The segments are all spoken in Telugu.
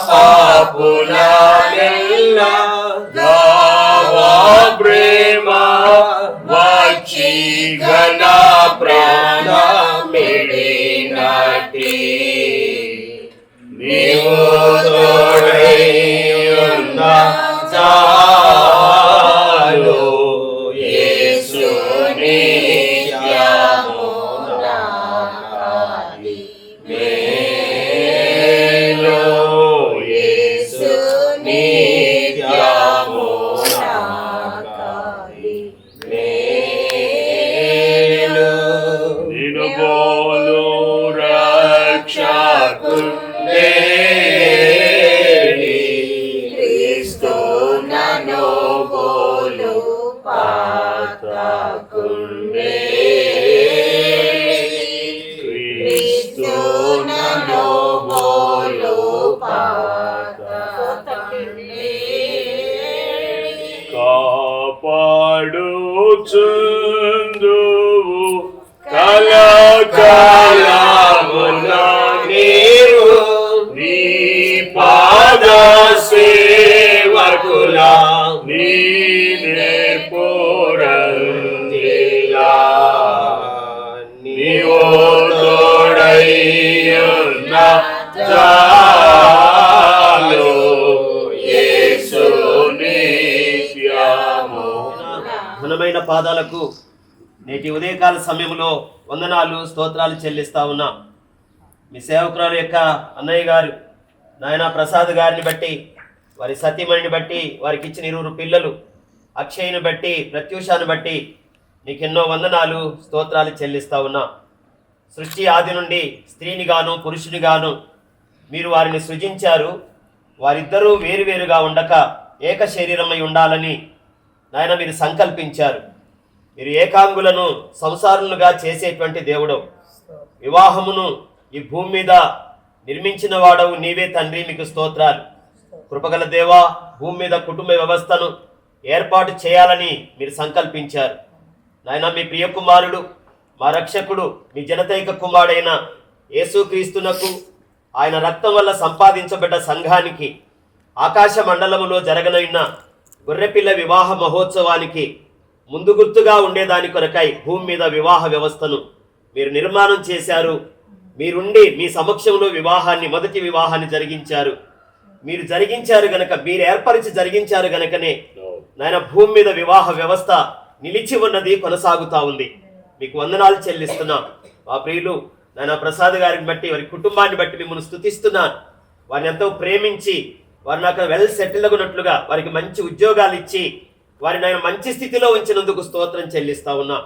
పాపులమెల్ల గావా ప్రేమ వచ్చి ఘన ప్రాణమిడినటి నీవు తోడై ఉన్న చాలు యేసు నిత్యము నాకది మేలు యేసు నిత్యము నాకది మేలు నిన్ను బోలు రక్షకుడే క్రీస్తు నన్ను బోలు పాతకుండే క్రీస్తు నన్ను బోలు పాతకుండే కాపాడుచుందువు కలకాలమున నీవు నీ పాద సేవకుల నీ నేర్పురందిలా నీవు తోడై ఉన్న చాలు యేసు నిత్యము. ఘనమైన పాదాలకు నేటి ఉదయకాల సమయంలో వందనాలు స్తోత్రాలు చెల్లిస్తా ఉన్నా. మీ సేవకురాలు యొక్క అన్నయ్య గారు నాయన ప్రసాద్ గారిని బట్టి, వారి సతీమణిని బట్టి, వారికి ఇచ్చిన 20 పిల్లలు అక్షయ్ని బట్టి, ప్రత్యూషాన్ని బట్టి నీకు ఎన్నో వందనాలు స్తోత్రాలు చెల్లిస్తా ఉన్నా. సృష్టి ఆది నుండి స్త్రీని గాను పురుషుని గాను మీరు వారిని సృజించారు. వారిద్దరూ వేరువేరుగా ఉండక ఏక శరీరమై ఉండాలని నాయన మీరు సంకల్పించారు. మీరు ఏకాంగులను సంసారులుగా చేసేటువంటి దేవుడు. వివాహమును ఈ భూమి మీద నిర్మించిన వాడవు నీవే తండ్రి, మీకు స్తోత్రాలు. కృపగల దేవా, భూమి మీద కుటుంబ వ్యవస్థను ఏర్పాటు చేయాలని మీరు సంకల్పించారు. నాయన మీ ప్రియ కుమారుడు, మా రక్షకుడు, మీ జనతైక కుమారుడైన యేసుక్రీస్తునకు ఆయన రక్తం వల్ల సంపాదించబడ్డ సంఘానికి ఆకాశ మండలములో జరగనున్న గొర్రెపిల్ల వివాహ మహోత్సవానికి ముందు గుర్తుగా ఉండేదాని కొరకై భూమి మీద వివాహ వ్యవస్థను మీరు నిర్మాణం చేశారు. మీరుండి మీ సమక్షంలో మొదటి వివాహాన్ని జరిగించారు. మీరు జరిగించారు గనక, మీరు ఏర్పరిచి జరిగించారు గనకనే నాయన భూమి మీద వివాహ వ్యవస్థ నిలిచి ఉన్నది, కొనసాగుతా ఉంది. మీకు వందనాలు చెల్లిస్తున్నాం. మా ప్రియులు నాయన ప్రసాద్ గారిని బట్టి, వారి కుటుంబాన్ని బట్టి మిమ్మల్ని స్తుతిస్తున్నాను. వారిని ఎంతో ప్రేమించి వారిని అక్కడ వెల్ సెటిల్ అగునట్లుగా వారికి మంచి ఉద్యోగాలు ఇచ్చి వారిని ఆయన మంచి స్థితిలో ఉంచినందుకు స్తోత్రం చెల్లిస్తా ఉన్నా.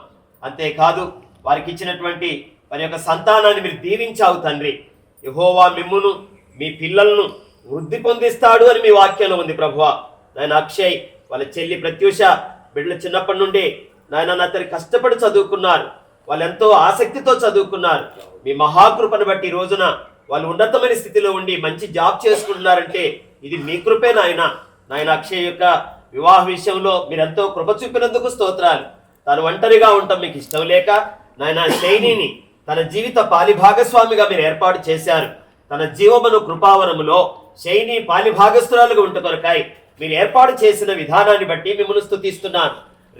అంతేకాదు వారికి ఇచ్చినటువంటి వారి యొక్క సంతానాన్ని మీరు దీవించావు తండ్రి. యెహోవా మిమ్మును మీ పిల్లలను వృద్ధి పొందిస్తాడు అని మీ వాక్యంలో ఉంది ప్రభువా. నాయన అక్షయ్, వాళ్ళ చెల్లి ప్రత్యూష బిడ్డలు చిన్నప్పటి నుండి నాయన అతని కష్టపడి చదువుకున్నారు. వాళ్ళు ఎంతో ఆసక్తితో చదువుకున్నారు. మీ మహాకృపను బట్టి ఈ రోజున వాళ్ళు ఉన్నతమైన స్థితిలో ఉండి మంచి జాబ్ చేసుకుంటున్నారంటే ఇది మీ కృపే నాయన. నాయన అక్షయ్ యొక్క వివాహ విషయంలో మీరెంతో కృప చూపినందుకు స్తోత్రాలు. తాను ఒంటరిగా ఉండటం మీకు ఇష్టం లేక నాయన శైనిని తన జీవిత పాలిభాగస్వామిగా మీరు ఏర్పాటు చేశారు. తన జీవమును కృపావరములో శైని పాలిభాగస్తురాలుగా ఉంట కొరకాయ మీరు ఏర్పాటు చేసిన విధానాన్ని బట్టి మిమ్మల్ని స్తుతిస్తున్నాను.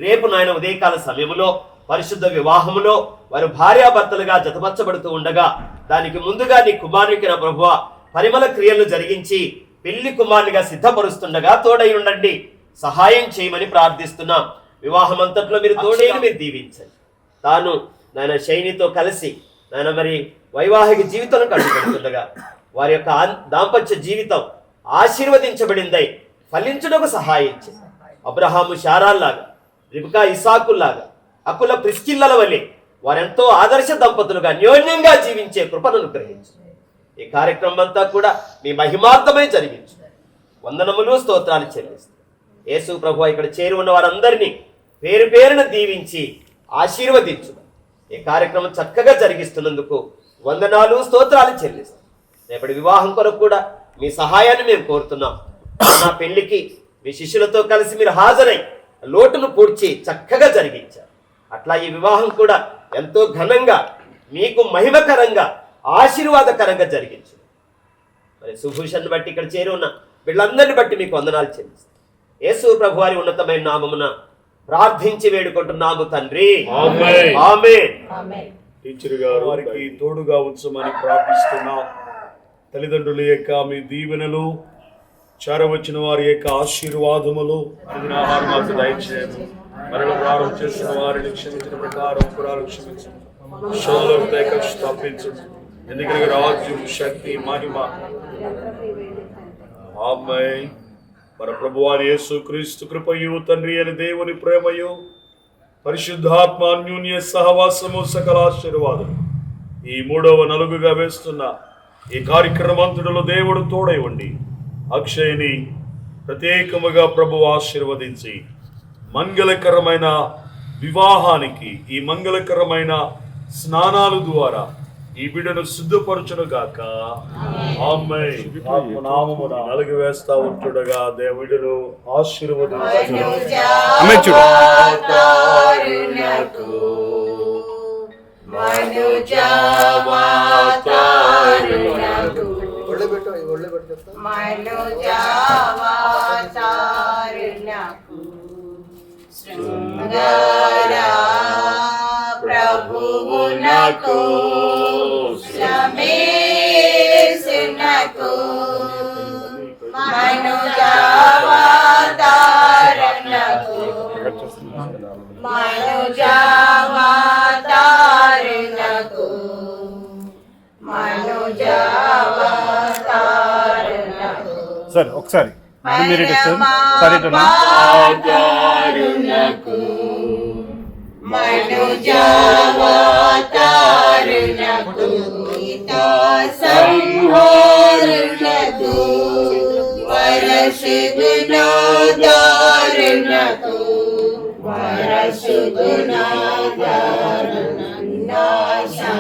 రేపు నాయన ఉదయకాల సమయంలో పరిశుద్ధ వివాహములో వారు భార్యాభర్తలుగా జతపరచబడుతూ ఉండగా దానికి ముందుగా నీ కుమారునికి నా ప్రభువ పరిమళ క్రియలు జరిగించి పెళ్లి కుమారునిగా సిద్ధపరుస్తుండగా తోడై ఉండండి, సహాయం చేయమని ప్రార్థిస్తున్నాం. వివాహం అంతట్లో మీరు తోడై మీరు దీవించండి. తాను నాయన శైనితో కలిసి నాయన మరి వైవాహిక జీవితం కట్టుకుంటుండగా వారి యొక్క దాంపత్య జీవితం ఆశీర్వదించబడిందై ఫలించుటకు సహాయం చేయండి. అబ్రహాము శారాల్లాగా, రిబ్కా ఇసాకుల్లాగా, అకుల ప్రిస్కిల్లల వలె వారెంతో ఆదర్శ దంపతులుగా అన్యోన్యంగా జీవించే కృపను అనుగ్రహించు. ఈ కార్యక్రమం అంతా కూడా మీ మహిమార్థమై జరిగించు. వందనములు స్తోత్రాలు చెల్లిస్తూ యేసు ప్రభువా ఇక్కడ చేరి ఉన్న వారందరినీ పేరు పేరున దీవించి ఆశీర్వదించు. ఈ కార్యక్రమం చక్కగా జరిగిస్తున్నందుకు వందనాలు స్తోత్రాలు చెల్లిస్తాం. రేపటి వివాహం కొరకు కూడా మీ సహాయాన్ని మేము కోరుతున్నాం. నా పెళ్లికి మీ శిష్యులతో కలిసి మీరు హాజరై లోటును పూడ్చి చక్కగా జరిగించారు. అట్లా ఈ వివాహం కూడా ఎంతో ఘనంగా మీకు మహిమకరంగా ఆశీర్వాదకరంగా జరిగించు. మరి సుభూషణ్ బట్టి ఇక్కడ చేరి ఉన్న వీళ్ళందరిని బట్టి మీకు వందనాలు చెల్లిస్తాను. యేసు ప్రభు వారి ఉన్నతమైన నామమున ప్రార్థించి వేడుకుంటున్నాము తండ్రి, ఆమేన్. టీచర్ గారు వారికి తోడుగా ఉంచమని ప్రార్థిస్తున్నాం. తల్లిదండ్రుల యొక్క మీ దీవెనలు, చేరవచ్చిన వారి యొక్క ఆశీర్వాదములు, ఆహారం మాకు దయచేయము. మరణ ప్రారంభం చేసిన వారిని క్షమించిన ప్రకారం పురాలు క్షమించము. శోధనలకు దయచేసి తప్పించము. ఎందుకంటే రాజ్యం, శక్తి, మహిమ ఆమేన్. మన ప్రభువాని యేసు క్రీస్తు కృపయు, తండ్రి అని దేవుని ప్రేమయు, పరిశుద్ధాత్మ అన్యోన్య సహవాసము, సకల ఆశీర్వాదం ఈ మూడవ నలుగుగా వేస్తున్న ఈ కార్యక్రమంతుడిలో దేవుడు తోడై ఉండి అక్షయ్ని ప్రత్యేకముగా ప్రభు ఆశీర్వదించి మంగళకరమైన వివాహానికి, ఈ మంగళకరమైన స్నానాల ద్వారా ఈ బిడ్డను సిద్ధపరచును గాక. ఆమేన్. నామమున నలుగు వేస్తా ఉంటుండగా దేవుడును ఆశీర్వదించు. ప్రభువునకు శ్రమేశునకు మనుజావతారణకు సార్ ఒకసారి మనుజావతారణకు సంహారణకు వరసుగుణోదారణకు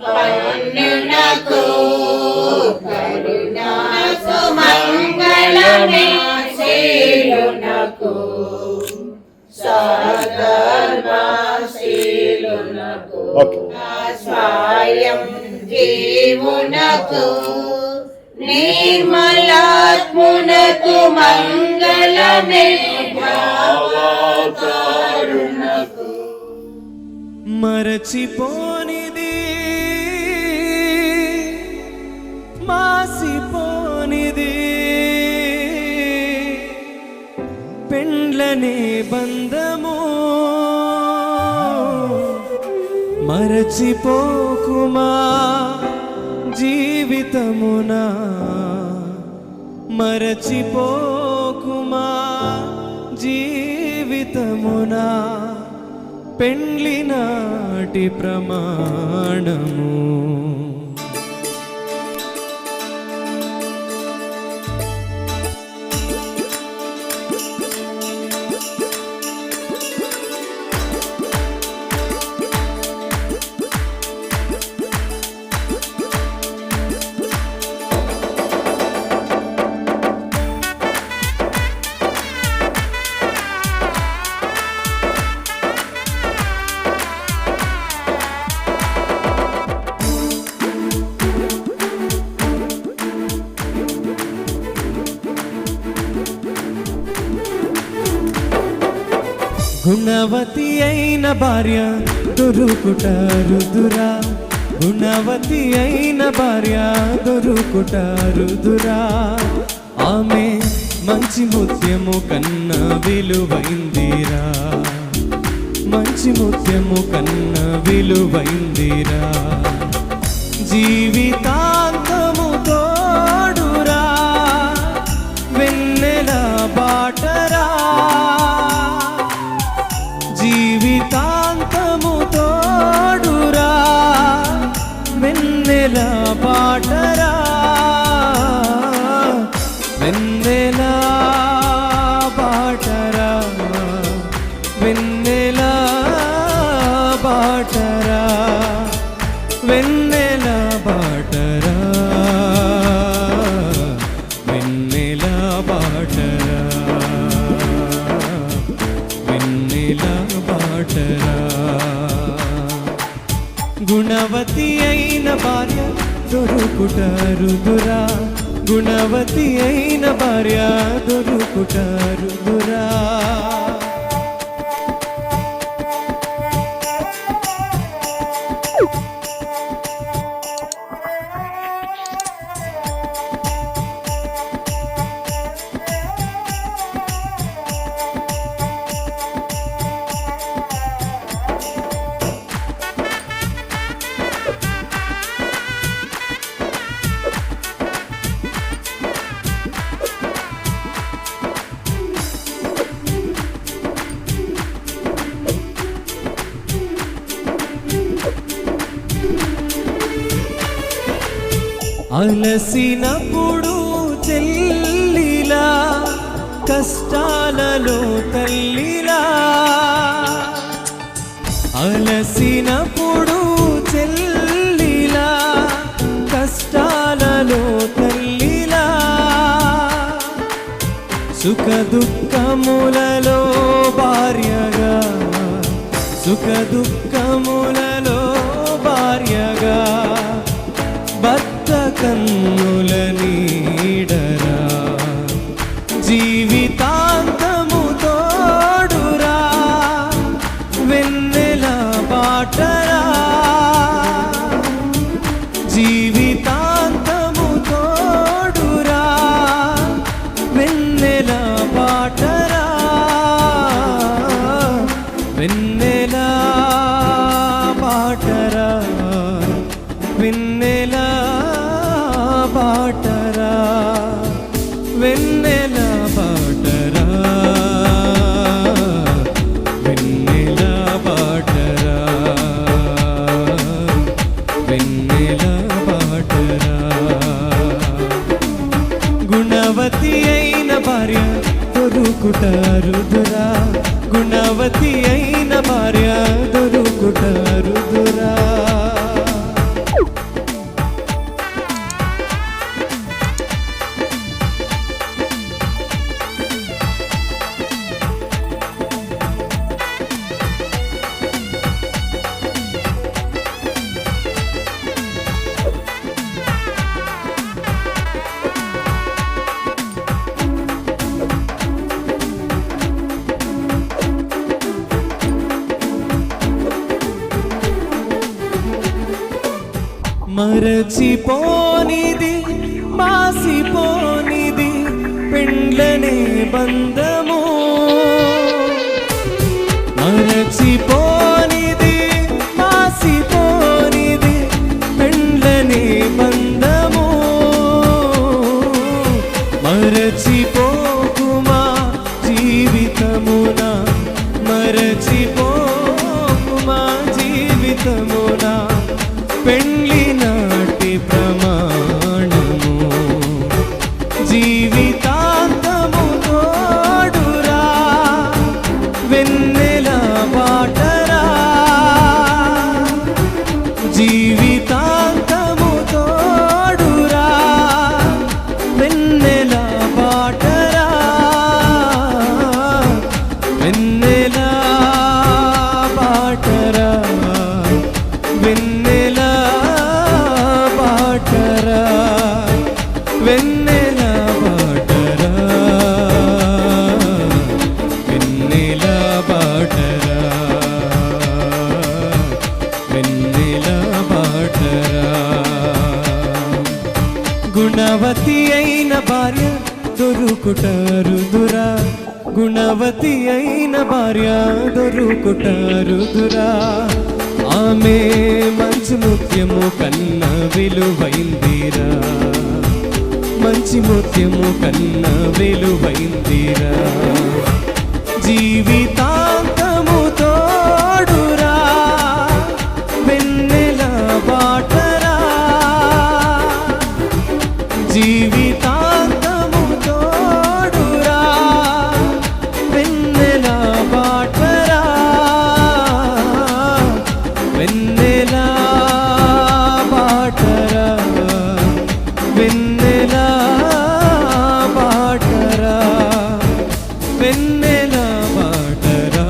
పన్నునకు కరుణాసు మంగళమే శీలునకు సధర్మశీలునకు స్వయం జీవునకు నిర్మలాత్మునకు మంగళమే భావతారునకు మరచిపోనిది మాసిపోనిది పెండ్లనే బంధము మరచిపోకుమా జీవితమునా మరచిపోకుమా జీవితమునా పెండ్లి నాటి ప్రమాణము గుణవతి అయిన భార్య దొరుకుట రుదురా గుణవతి అయిన భార్య దొరుకుట రుదురా ఆమె మంచి ముత్యము కన్నా విలువైందిరా మంచి ముత్యము కన్నా విలువైందిరా జీవితాంతము తోడురా వెన్నెల బాటరా జీవితాంతము తోడురా వెన్నెల బాటరా వెన్నెల బాటరా వెన్నెల బాటరా వెన్నెల బాటరా వెన్నెల బాటరా వెన్నెల బాటరా గుణవతి అయిన భార్య దొరుకుట రుదురా గుణవతి అయిన భార్య దొరుకుట రుదురా అలసినప్పుడు చెల్లిలా కష్టాలలో తల్లిలా అలసినప్పుడు చెల్లిలా కష్టాలలో తల్లిలా సుఖ దుఃఖములలో భార్యగా సుఖ దుఃఖములలో భార్యగా భర్త కన్నుల నీడరా జీవితాంతము తోడురా వెన్నెల బాటరా జీవితాంతము తోడురా వెన్నెల బాటరా వెన్నెల బాటరా వెన్నెల బాటరా వెన్నెల బాటరా వెన్నెల బాటరా వెన్నెల బాటరా గుణవతి అయిన భార్య దొరుకుట రుదురా గుణవతి అయిన భార్య దొరుకుట రుదురా మరచిపోనిది మాసిపోనిది పెండ్లనే బంధము మరచిపోనిది మాసిపోనిది పెండ్లనే బంధము మరచిపోకుమా జీవితమున మరచిపోకుమా జీవితమున పెండ్లి నాటి ప్రమాణము జీవితాంతము తోడురా వెన్నెల బాటరా జీవితాంతము తోడురా వెన్నెల బాటరా వెన్నెల బాటరా వెన్నెల బాటరా వెన్నెల బాటరా వెన్నెల బాటరా వెన్నెల బాటరా గుణవతి అయిన భార్య దొరుకుట రుదురా గుణవతి అయిన భార్య దొరుకుట రుదురా ఆమె మంచి ముత్యము కన్న విలువైందిరా మంచి ముత్యము కన్న విలువైందిరా జీవితాంతము తోడురా వెన్నెల బాటరా జీవితాంతము తోడురా వెన్నెల బాటరా వెన్నెల బాటరా వెన్నెల బాటరా వెన్నెల బాటరా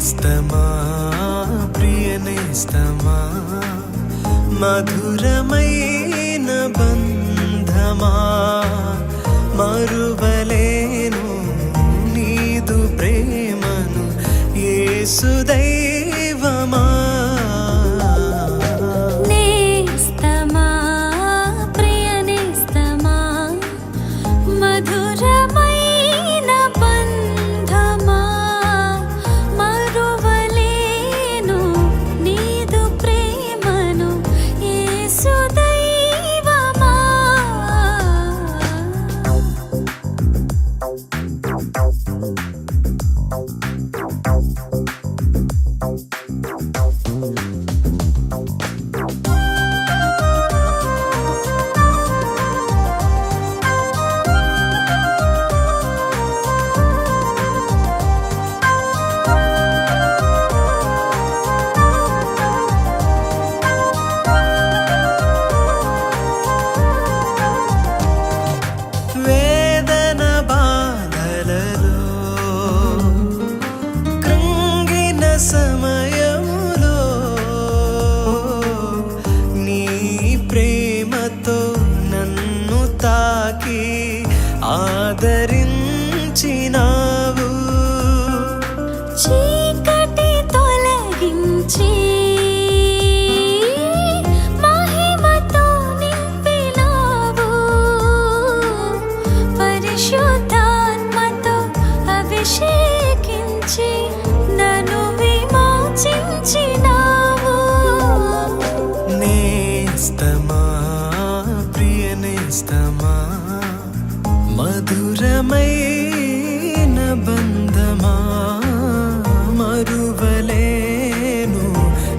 నేస్తమా ప్రియ నేస్తమా మధురమైన బంధమా మరువలేను నీదు ప్రేమను యేసు దైవమా నేస్తమా ప్రియ నేస్తమా మధురమైన బంధమా మరువలేను నీదు ప్రేమను యేసు దైవమా వేదన బాధలలో కృంగిన సమయములో నీ ప్రేమతో నన్ను తాకి ఆదరించినావు చీకటి తొలగించి మహిమతో నింపినావు పరిశుద్ధాత్మతో అభిషేకించి నన్ను విమోచించినావు నేస్తమా ప్రియ నేస్తమా మధురమైన బంధమా మరువలేను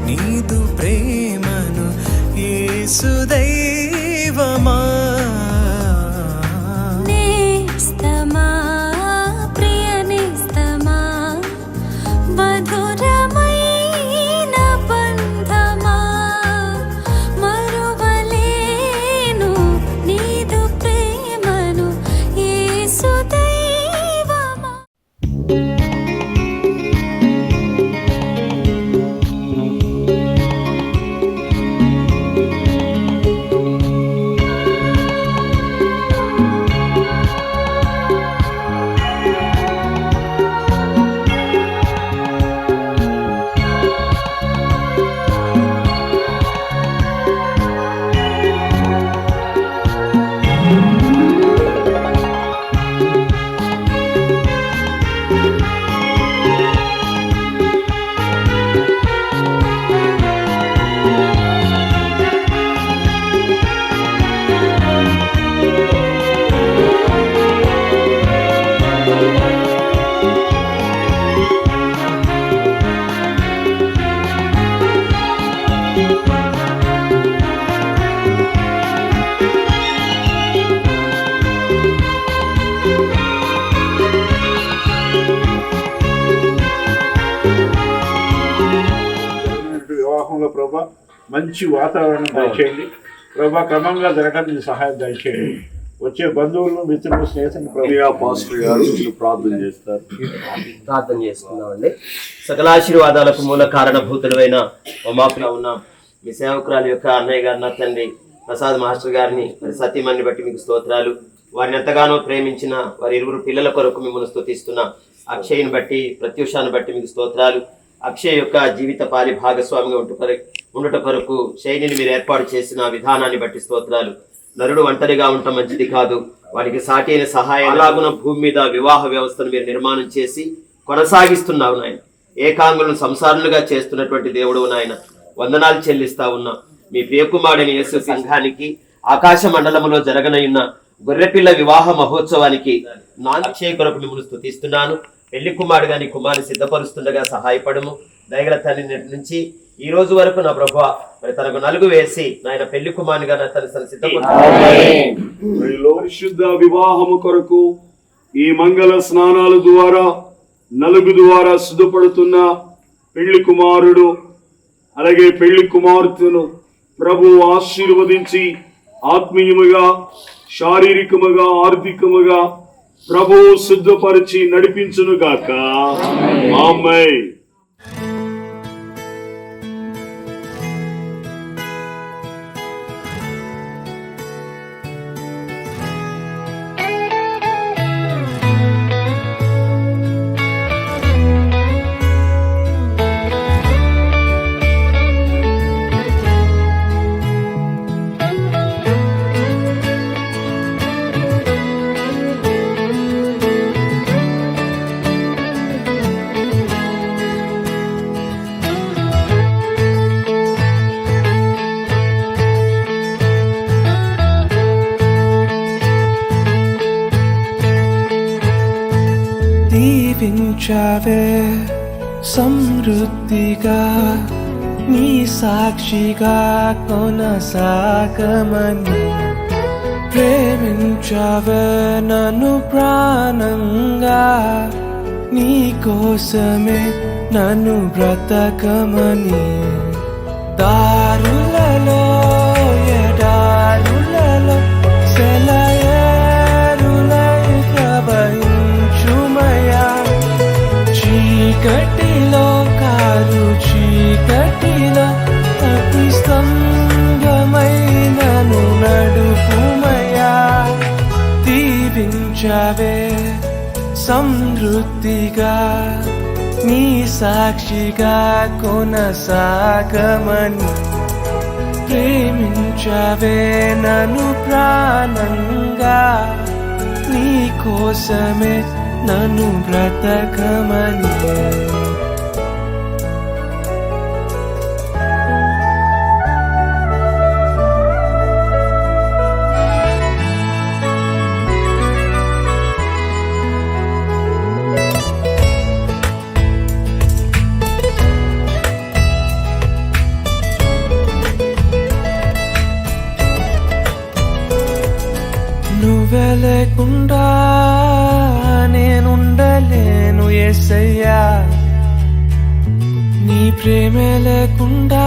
నీదు ప్రేమను యేసు దైవమా నేస్తమా ప్రియ నేస్తమా మధురమైన బంధమా మరువలేను నీదు ప్రేమను యేసు దైవమా వివాహంలో ప్రభా మంచి వాతావరణం దయచేయండి ప్రభా, క్రమంగా జరగడానికి సహాయం దయచేయండి. వచ్చే బంధువులను మిత్రులు స్నేహితులు ప్రభా పాస్టర్ గారు ప్రార్థన చేస్తారు. ప్రార్థన చేసుకుందామండి. సకలాశీర్వాదాలకు మూల కారణభూతులైన ఉమాప్రియ ఉన్న మీ సేవకురాలు యొక్క అన్నయ్య గారిని, నా తండ్రి ప్రసాద్ మాస్టర్ గారిని, మరి సతీమణిని బట్టి మీకు స్తోత్రాలు. వారిని ఎంతగానో ప్రేమించిన వారి ఇరువురు పిల్లల కొరకు మిమ్మల్ని స్తుతిస్తున్న అక్షయ్ని బట్టి, ప్రత్యూషాన్ని బట్టి మీకు స్తోత్రాలు. అక్షయ్ యొక్క జీవిత పాలి భాగస్వామిగా ఉండుట కొరకు శైలిని మీరు ఏర్పాటు చేసిన విధానాన్ని బట్టి స్తోత్రాలు. నరుడు ఒంటరిగా ఉండటం మంచిది కాదు, వానికి సాటి అయిన సహాయం అలాగున భూమి మీద వివాహ వ్యవస్థను మీరు నిర్మాణం చేసి కొనసాగిస్తున్నావు నాయన. ఏకాంగులను సంసారులుగా చేస్తున్నటువంటి దేవుడు నాయన, వందనాలు చెల్లిస్తా ఉన్నా. మీ ప్రియకుమారుడైన యేసు సంఘానికి ఆకాశ మండలములో జరగనయున్న గొర్రెపిల్ల వివాహ మహోత్సవానికి నా అక్షయ కొరకు మిమ్మల్ని స్తుతిస్తున్నాను. పెళ్లి కుమారుడుగా నీ కుమారుని సిద్ధపరుస్తుండగా సహాయపడము. దయగల తండ్రి నుంచి ఈ రోజు వరకు నా ప్రభువా మరి తనకు నలుగు వేసి నాయన పెళ్లి కుమారునిగా తను పరిశుద్ధ వివాహము కొరకు ఈ మంగళ స్నానాల ద్వారా నలుగు ద్వారా సిద్ధపడుతున్న పెళ్లి కుమారుడు అలాగే పెళ్లి కుమార్తెను ప్రభు ఆశీర్వదించి ఆత్మీయముగా, శారీరకముగా, ఆర్థికముగా ప్రభు సిద్ధపరిచి నడిపించునుగాక. ఆమేన్. దీవించావే సమృద్ధిగా నీ సాక్షిగా కొనసాగమని ప్రేమించావే నన్ను ప్రాణంగా నీ కోసమే నన్ను బ్రతకమని దారులలో ఎడారులలో సెలయేరులై ప్రవహించుమయా చీకటిలో కారు చీకటిలో అతి స్తంభమైనను నడుపుమయా దీవించావే సమృద్ధిగా నీ సాక్షిగా కొనసాగమని ప్రేమించావే నన్ను ప్రాణంగా నీ కోసమే నన్ను బ్రతకమని నువ్వే లేకుండా నేనుండలేను యేసయ్యా నీ ప్రేమే లేకుండా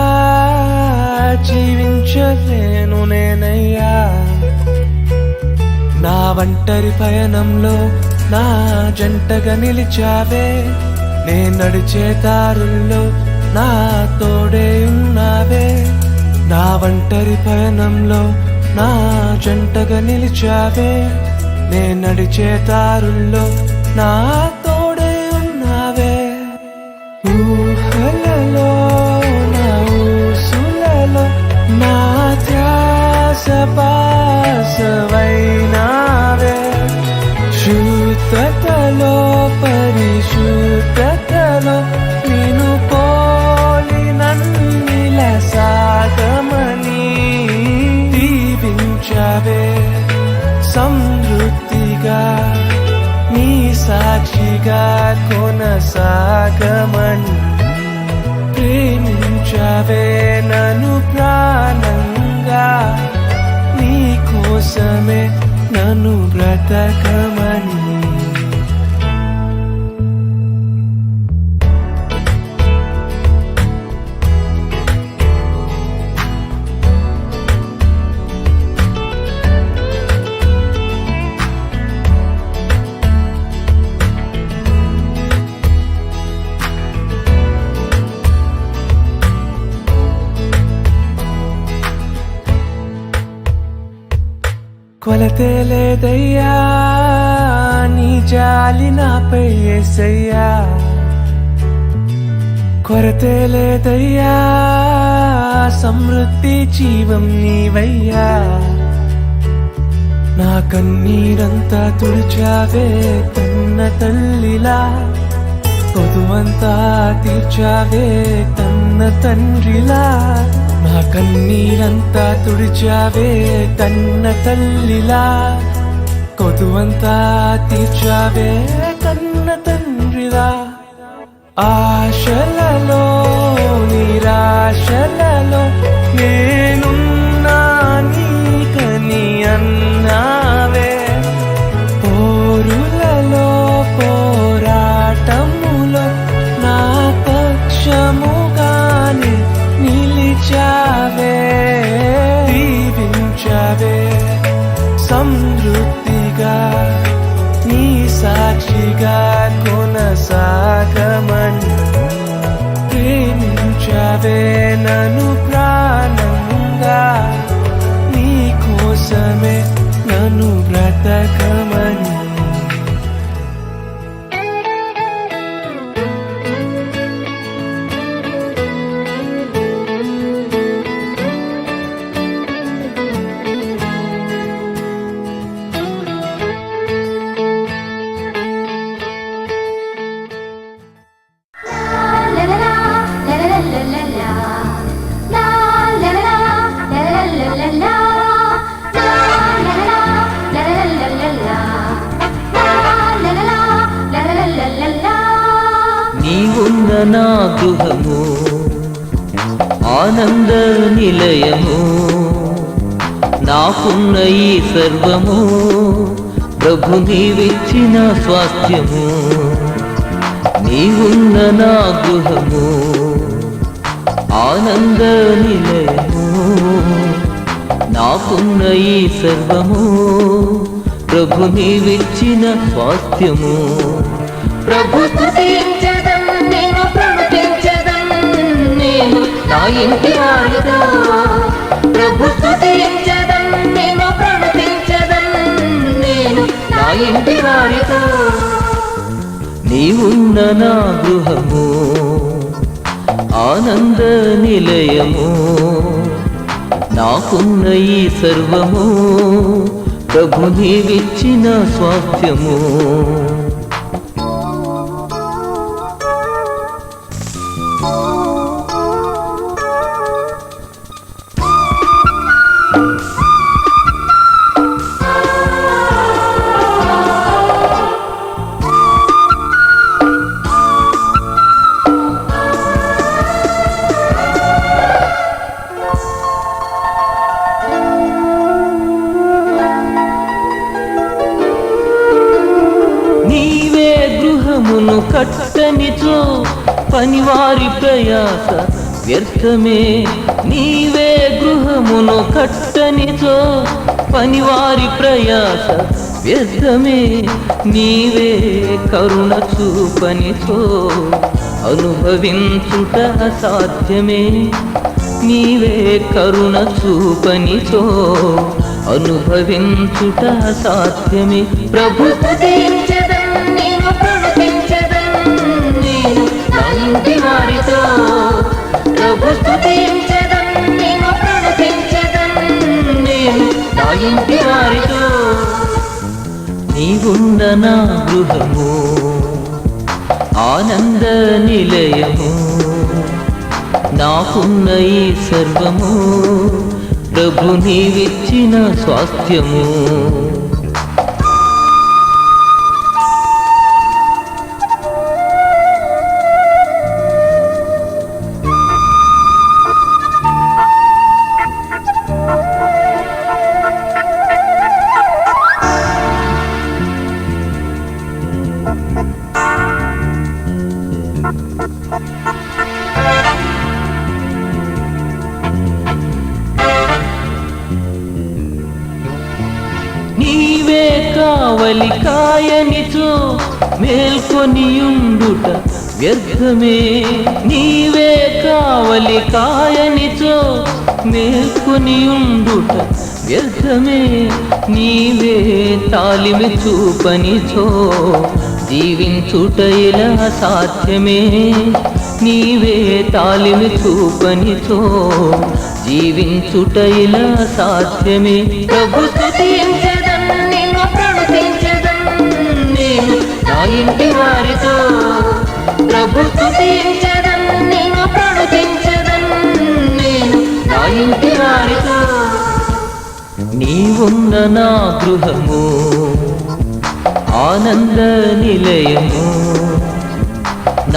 జీవించలేను నేనయ్యా నా ఒంటరి పయనంలో నా జంటగా నిలిచావే నే నడిచే దారుల్లో నా తోడే ఉన్నావే నా ఒంటరి పయనంలో నా జంటగా నిలిచావే నే నడిచే దారుల్లో నా తోడే ఉన్నావే ఊహలలో నా ఊసులలో నా ధ్యాస పాసవైనావే శుద్ధతలో పరిశుద్ధతలో నిన్ను పోలి నన్నిల సాగమని దీవించావే సమృద్ధిగా నీ సాక్షిగా కొనసాగమని ప్రేమించావే నన్ను ప్రాణంగా నీ కోసమే నన్ను బ్రతకమని కొలతే లేదయ్యా నీ జాలి నాపై యేసయ్యా కొరతే లేదయ్యా సమృద్ధి జీవం నీవయ్యా నా కన్నీరంతా తుడిచావే కన్న తల్లిలా పొదువంతా తీర్చావే కన్న తండ్రిలా నా కన్నీరంతా తుడిచావే కన్న తల్లిలా కొదువంతా తీర్చావే కన్న తండ్రిలా ఆశలలో నిరాశలలో నేనున్నా నీకని అన్నావే పోరులలో పోరాటములో నా పక్షముగానే నిలిచావే దీవించావే సమృద్ధిగా నీ సాక్షిగా కొనసాగమని గృహము ఆనంద నిలయము, నాకున్న ఈ సర్వము ప్రభు నీవిచ్చిన స్వాస్థ్యము. నీవున్న నా గృహము ఆనంద నిలయము, నాకున్న ఈ సర్వము ప్రభు నీవిచ్చిన స్వాస్థ్యము. ప్రభు స్తుతించెదం, నేను ప్రణతించెదం, నేను నా ఇంటి వారితో. ప్రభు స్తుతించెదం, నేను ప్రణతించెదం, నేను నా ఇంటి వారితో. నీవున్న నా గృహము ఆనంద నిలయము, నాకున్న ఈ సర్వము ప్రభు నీవిచ్చిన స్వాస్థ్యము. నీవే గృహమును కట్టనిచో పనివారి ప్రయాస వ్యర్థమే. నీవే గృహమును కట్టనిచో పనివారి ప్రయాస వ్యర్థమే. నీవే కరుణ చూపనిచో అనుభవించుట అసాధ్యమే. నీవే కరుణ చూపనిచో అనుభవించుట అసాధ్యమే. ప్రభు స్తుతించెదం, నేను ప్రణతించెదం, నేను నా ఇంటి వారితో. ప్రభు స్తుతించెదం, నేను ప్రణతించెదం, నేను నా ఇంటి వారితో. నీవున్న నా గృహము ఆనంద నిలయము, నాకున్న ఈ సర్వము ప్రభు నీవిచ్చిన స్వాస్థ్యము. నీవే కావలి కాయనిచో మేల్కొనియుండుట వ్యర్థమే. నీవే కావలి కాయనిచో మేల్కొనియుండుట వ్యర్థమే. నీవే తాలిమి చూపనిచో జీవించుట ఇలా సాధ్యమే. నీవే తాలిమి చూపనిచో జీవించుట ఇలా సాధ్యమే. ప్రభు స్తుతించెదం, నేను ప్రణతించెదం, నేను నా ఇంటి వారితో. ప్రభు స్తుతించెదం, నేను ప్రణతించెదం, నేను నా ఇంటి వారితో. నీవున్న నా గృహము ఆనంద నిలయము,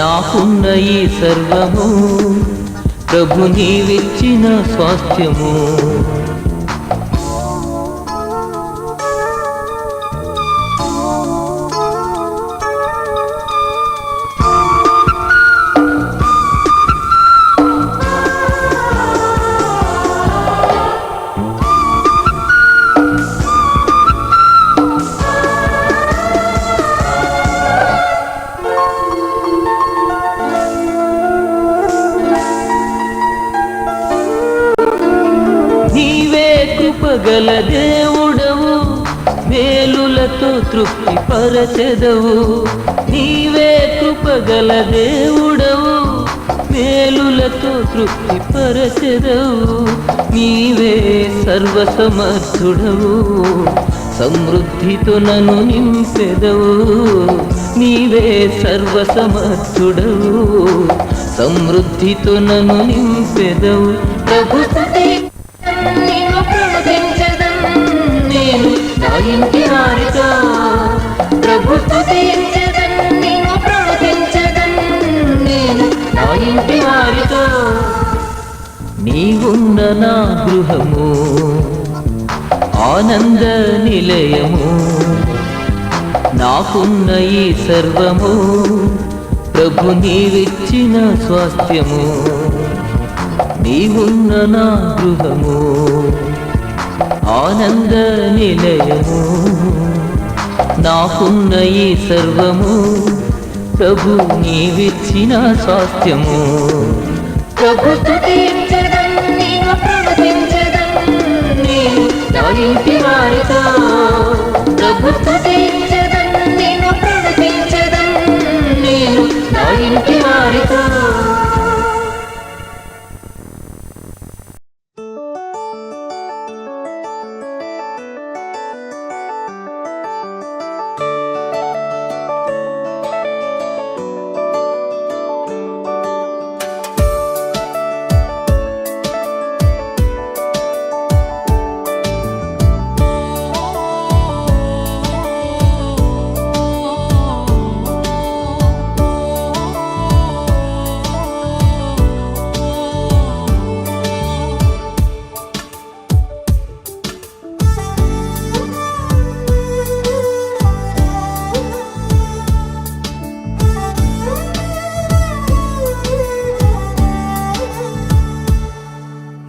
నాకున్న ఈ సర్వము ప్రభు నీవిచ్చిన స్వాస్థ్యము. కృపగల దేవుడవు, మేలులతో తృప్తి పరచెదవు. నీవే కృపగల దేవుడవు, మేలులతో తృప్తి పరచెదవు. నీవే సర్వసమర్థుడవు, సమృద్ధితో నన్ను నింపెదవు. నీవే సర్వసమర్థుడవు, సమృద్ధితో నన్ను నింపెదవు. ప్రభు నేను ప్రణతించెదం, నేను నా ఇంటి వారితో. ప్రభు స్తుతించెదం, నేను ప్రణతించెదం, నేను నా నా గృహము ఆనంద నిలయము, నాకున్న ఈ సర్వము ప్రభు నీవిచ్చిన స్వాస్థ్యము. నీవున్న నా గృహము ఆనంద నిలయము, నాకున్న ఈ సర్వము ప్రభు నీవిచ్చిన స్వాస్థ్యము. ప్రభు స్తుతించెదం, నేను ప్రవచించెదం, నేను నా ఇంటి వారితో. ప్రభు స్తుతించెదం, నేను ప్రవచించెదం, నేను నా ఇంటి వారితో.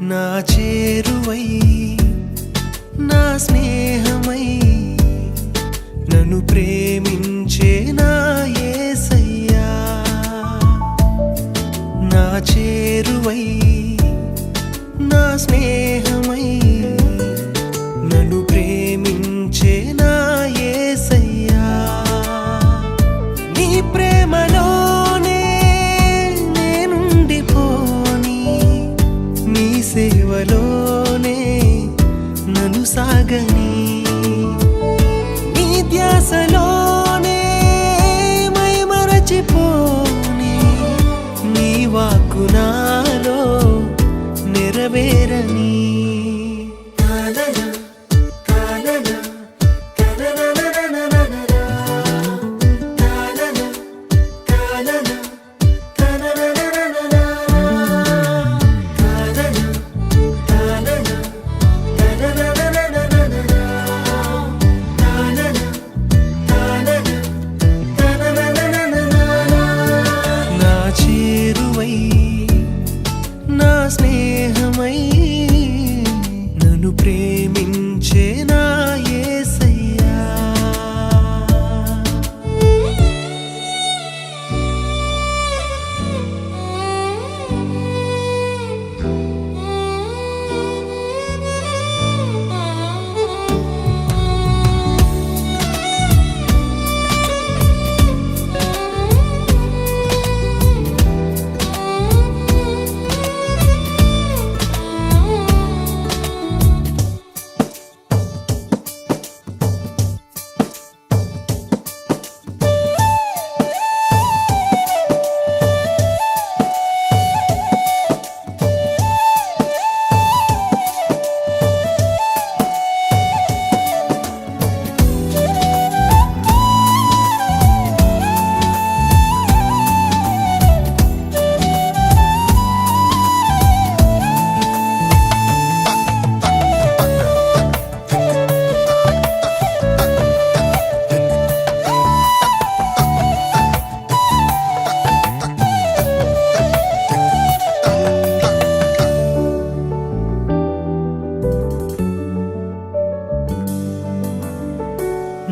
నా చేరువై నా స్నేహమై నన్ను ప్రేమించే నా యేసయ్యా. నా చేరువై నా స్నేహమై నన్ను ప్రేమించే నా యేసయ్యా. నీ ప్రేమలోనే నేనుండిపోని, నీ సేవలోనే నన్ను సాగని, నీ ధ్యాసలోనే మైమరచిపోని, నీ వాక్కు నాలో నెరవేరని. నా చేరువై నా స్నేహమై నన్ను ప్రేమించే నా యేసయ్యా.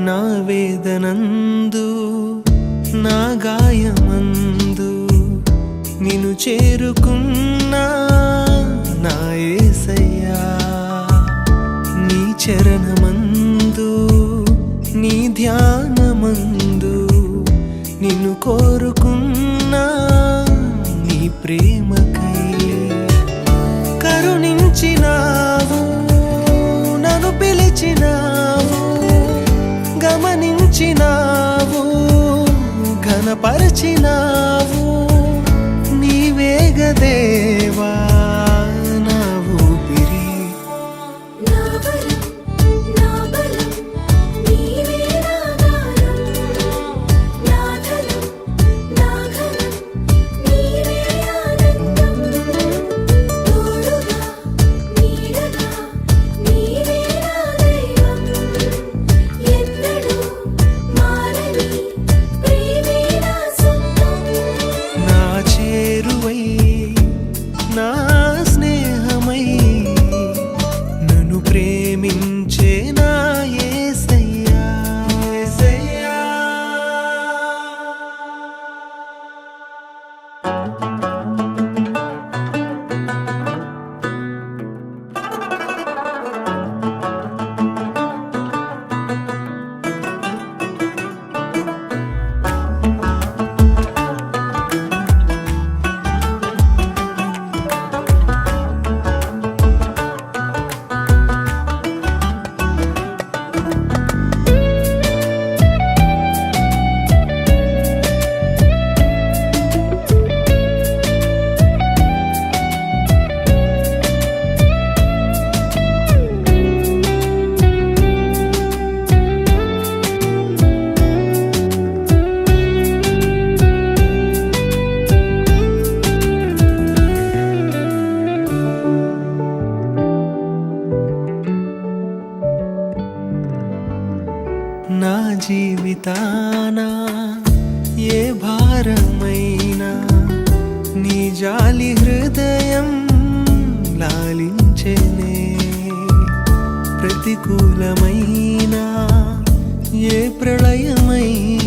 నా వేదనందు నా గాయమందు నిన్ను చేరుకున్నా నా యేసయ్యా. నీ చరణమందు నీ ధ్యానమందు నిన్ను కోరుకున్నా, నీ ప్రేమకై కరుణించినావు, నన్ను పిలిచినావు, గమనించినావు, ఘనపరచినావు. నీవేగదేవా నా ఊపిరి. నా బలం, నా బలం, నీవే నా గానం. నా ధనం, నా ఘనం, నీవే ఆనందం. తోడుగా జీవితాన ఏ భారమైనా నీ జాలి హృదయం లాలించెనే. ప్రతికూలమైన ఏ ప్రళయమైనా